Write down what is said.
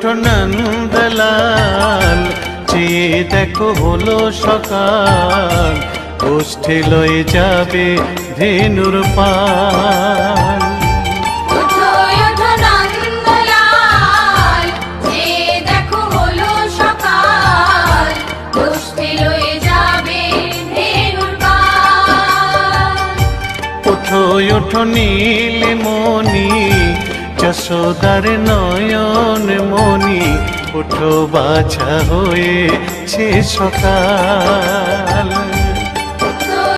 ওঠো নন্দলাল, চেয়ে দেখো হলো সকাল, গোষ্ঠী লয়ে যাবে ধেনুর পাল। ওঠো ওঠো নন্দলাল, চেয়ে দেখো হলো সকাল, গোষ্ঠী লয়ে যাবে ধেনুর পাল। ওঠো ওঠো নীলমণি, যশোদার নয়ন মণি, ওঠো বাছা হয়েছে সকাল।